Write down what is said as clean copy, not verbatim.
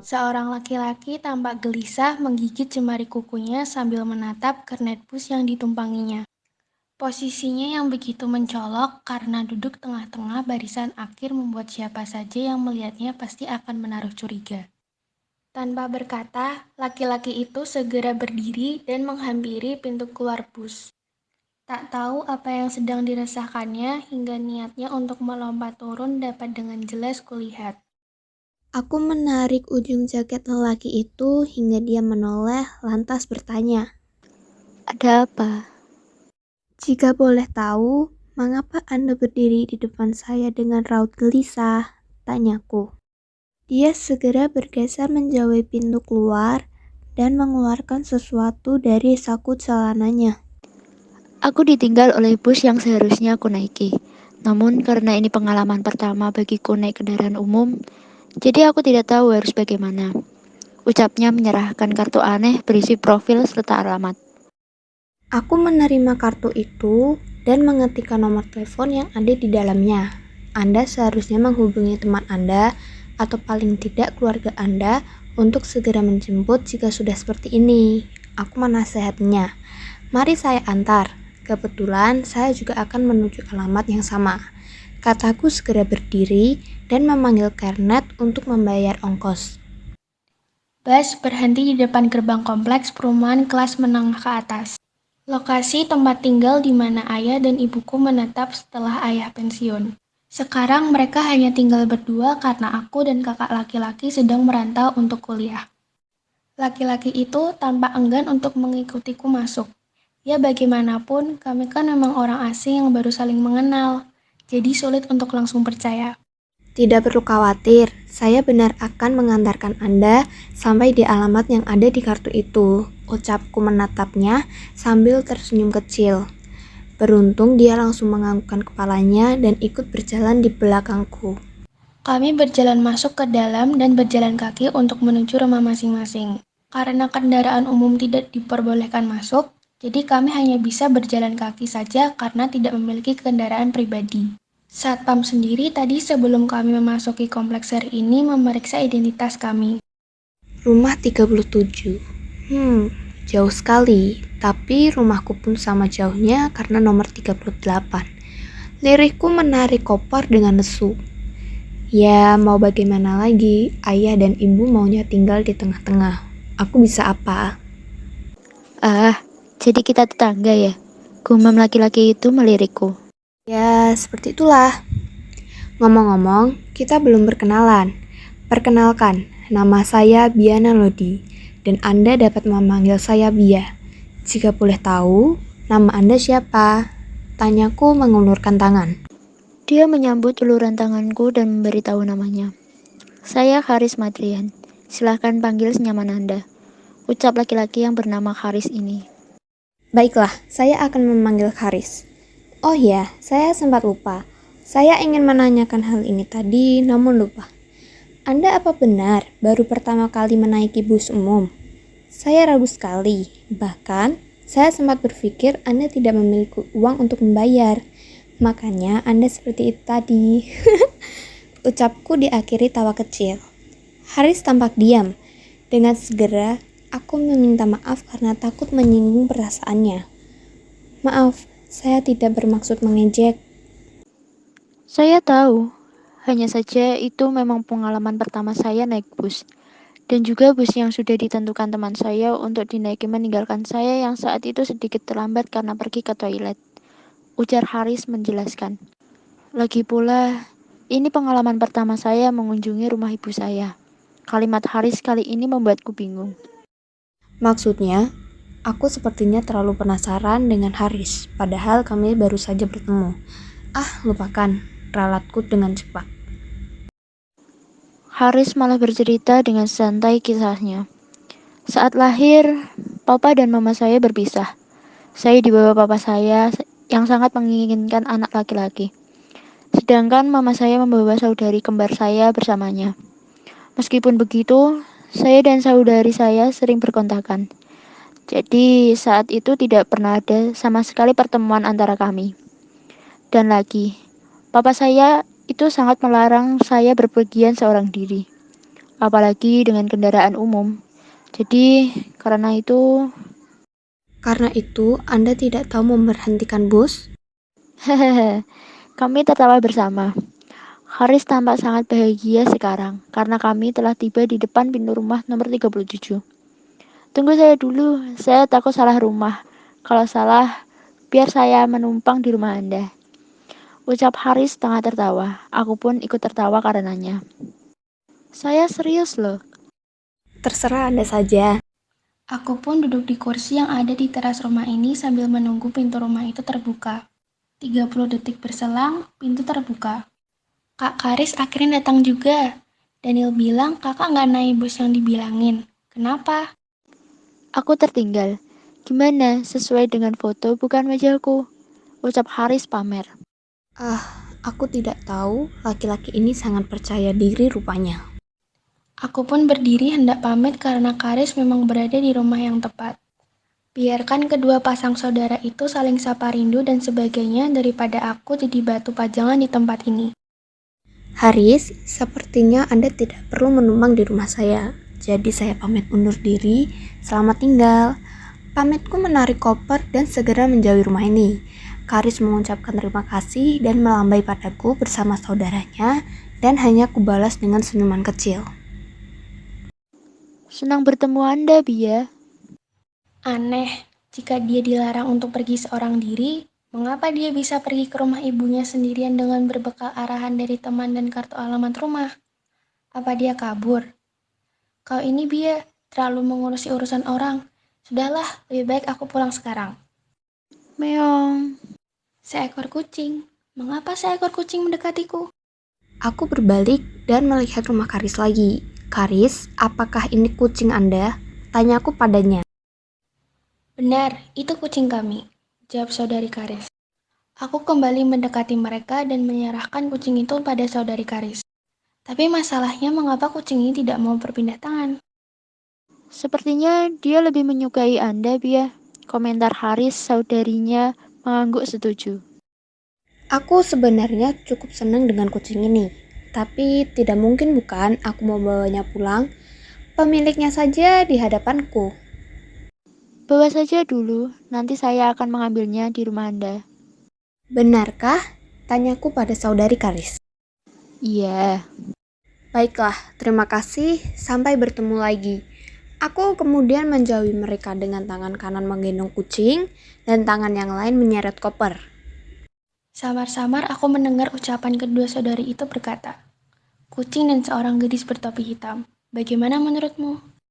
Seorang laki-laki tampak gelisah menggigit jemari kukunya sambil menatap kernet bus yang ditumpanginya. Posisinya yang begitu mencolok karena duduk tengah-tengah barisan akhir membuat siapa saja yang melihatnya pasti akan menaruh curiga. Tanpa berkata, laki-laki itu segera berdiri dan menghampiri pintu keluar bus. Tak tahu apa yang sedang diresahkannya hingga niatnya untuk melompat turun dapat dengan jelas kulihat. Aku menarik ujung jaket lelaki itu hingga dia menoleh lantas bertanya, Ada apa? "Jika boleh tahu, mengapa Anda berdiri di depan saya dengan raut gelisah?" tanyaku. Dia segera bergeser menjauhi pintu keluar dan mengeluarkan sesuatu dari saku celananya. Aku ditinggal oleh bus yang seharusnya aku naiki. Namun karena ini pengalaman pertama bagiku naik kendaraan umum, jadi aku tidak tahu harus bagaimana. Ucapnya menyerahkan kartu aneh berisi profil serta alamat. Aku menerima kartu itu dan mengetikkan nomor telepon yang ada di dalamnya. Anda seharusnya menghubungi teman Anda atau paling tidak keluarga Anda untuk segera menjemput jika sudah seperti ini. Aku menasehatinya. Mari saya antar. Kebetulan saya juga akan menuju alamat yang sama. Kataku segera berdiri dan memanggil kernet untuk membayar ongkos. Bus berhenti di depan gerbang kompleks perumahan kelas menengah ke atas. Lokasi tempat tinggal di mana ayah dan ibuku menetap setelah ayah pensiun. Sekarang mereka hanya tinggal berdua karena aku dan kakak laki-laki sedang merantau untuk kuliah. Laki-laki itu tampak enggan untuk mengikutiku masuk. Ya bagaimanapun, kami kan memang orang asing yang baru saling mengenal, jadi sulit untuk langsung percaya. Tidak perlu khawatir, saya benar akan mengantarkan Anda sampai di alamat yang ada di kartu itu. Ucapku menatapnya sambil tersenyum kecil. Beruntung dia langsung menganggukkan kepalanya dan ikut berjalan di belakangku. Kami berjalan masuk ke dalam dan berjalan kaki untuk menuju rumah masing-masing. Karena kendaraan umum tidak diperbolehkan masuk, jadi kami hanya bisa berjalan kaki saja karena tidak memiliki kendaraan pribadi. Satpam sendiri tadi sebelum kami memasuki kompleks ini memeriksa identitas kami. Rumah 37. Jauh sekali. Tapi rumahku pun sama jauhnya karena nomor 38. Lirihku menarik koper dengan lesu. Ya, mau bagaimana lagi? Ayah dan ibu maunya tinggal di tengah-tengah. Aku bisa apa? Ah, jadi kita tetangga ya? Gumam laki-laki itu melirikku. Ya, seperti itulah. Ngomong-ngomong, kita belum berkenalan. Perkenalkan, nama saya Biana Lodi, dan Anda dapat memanggil saya Bia. Jika boleh tahu, nama Anda siapa? Tanyaku mengulurkan tangan. Dia menyambut uluran tanganku dan memberitahu namanya. Saya Haris Madrian. Silahkan panggil senyaman Anda. Ucap laki-laki yang bernama Haris ini. Baiklah, saya akan memanggil Haris. Oh ya, saya sempat lupa. Saya ingin menanyakan hal ini tadi, namun lupa. Anda apa benar baru pertama kali menaiki bus umum? Saya ragu sekali. Bahkan, saya sempat berpikir Anda tidak memiliki uang untuk membayar. Makanya Anda seperti itu tadi. Ucapku diakhiri tawa kecil. Haris tampak diam. Dengan segera, aku meminta maaf karena takut menyinggung perasaannya. Maaf, saya tidak bermaksud mengejek. Saya tahu, hanya saja itu memang pengalaman pertama saya naik bus. Dan juga bus yang sudah ditentukan teman saya untuk dinaiki meninggalkan saya yang saat itu sedikit terlambat karena pergi ke toilet. Ujar Haris menjelaskan. Lagi pula, ini pengalaman pertama saya mengunjungi rumah ibu saya. Kalimat Haris kali ini membuatku bingung. Maksudnya, aku sepertinya terlalu penasaran dengan Haris, padahal kami baru saja bertemu. Lupakan, ralatku dengan cepat. Haris malah bercerita dengan santai kisahnya. Saat lahir, papa dan mama saya berpisah. Saya dibawa papa saya yang sangat menginginkan anak laki-laki. Sedangkan mama saya membawa saudari kembar saya bersamanya. Meskipun begitu, saya dan saudari saya sering berkontakan. Jadi saat itu tidak pernah ada sama sekali pertemuan antara kami. Dan lagi, papa saya itu sangat melarang saya berpergian seorang diri. apalagi dengan kendaraan umum. Jadi, karena itu, Anda tidak tahu memberhentikan bus? hehehe, kami tertawa bersama. Haris tampak sangat bahagia sekarang karena kami telah tiba di depan pintu rumah nomor 37. Tunggu saya dulu, saya takut salah rumah. Kalau salah, biar saya menumpang di rumah Anda. Ucap Haris setengah tertawa. Aku pun ikut tertawa karenanya. Saya serius loh. Terserah Anda saja. Aku pun duduk di kursi yang ada di teras rumah ini sambil menunggu pintu rumah itu terbuka. 30 detik berselang, pintu terbuka. Kak Karis akhirnya datang juga. Daniel bilang kakak nggak naik bus yang dibilangin. Kenapa? Aku tertinggal. Gimana? Sesuai dengan foto bukan wajahku. Ucap Haris pamer. Aku tidak tahu, laki-laki ini sangat percaya diri rupanya. Aku pun berdiri hendak pamit karena Karis memang berada di rumah yang tepat. Biarkan kedua pasang saudara itu saling sapa rindu dan sebagainya daripada aku jadi batu pajangan di tempat ini. Haris, sepertinya Anda tidak perlu menumpang di rumah saya. Jadi saya pamit undur diri. Selamat tinggal. Pamitku menarik koper dan segera menjauhi rumah ini. Karis mengucapkan terima kasih dan melambai padaku bersama saudaranya dan hanya kubalas dengan senyuman kecil. Senang bertemu Anda, Bia. Aneh, jika dia dilarang untuk pergi seorang diri, mengapa dia bisa pergi ke rumah ibunya sendirian dengan berbekal arahan dari teman dan kartu alamat rumah? Apa dia kabur? Kau ini Bia, terlalu mengurusi urusan orang. Sudahlah, lebih baik aku pulang sekarang. Meong. Seekor kucing. Mengapa seekor kucing mendekatiku? Aku berbalik dan melihat rumah Karis lagi. Karis, apakah ini kucing Anda? Tanyaku padanya. Benar, itu kucing kami, jawab saudari Karis. Aku kembali mendekati mereka dan menyerahkan kucing itu pada saudari Karis. Tapi masalahnya mengapa kucing ini tidak mau berpindah tangan? Sepertinya dia lebih menyukai Anda, Bia. Komentar Haris, saudarinya, mengangguk setuju. Aku sebenarnya cukup senang dengan kucing ini. Tapi tidak mungkin bukan aku mau bawanya pulang. Pemiliknya saja di hadapanku. Bawa saja dulu, nanti saya akan mengambilnya di rumah Anda. Benarkah? Tanyaku pada saudari Karis. Iya. Baiklah, terima kasih. Sampai bertemu lagi. Aku kemudian menjauhi mereka dengan tangan kanan menggendong kucing dan tangan yang lain menyeret koper. Samar-samar aku mendengar ucapan kedua saudari itu berkata, kucing dan seorang gadis bertopi hitam. Bagaimana menurutmu?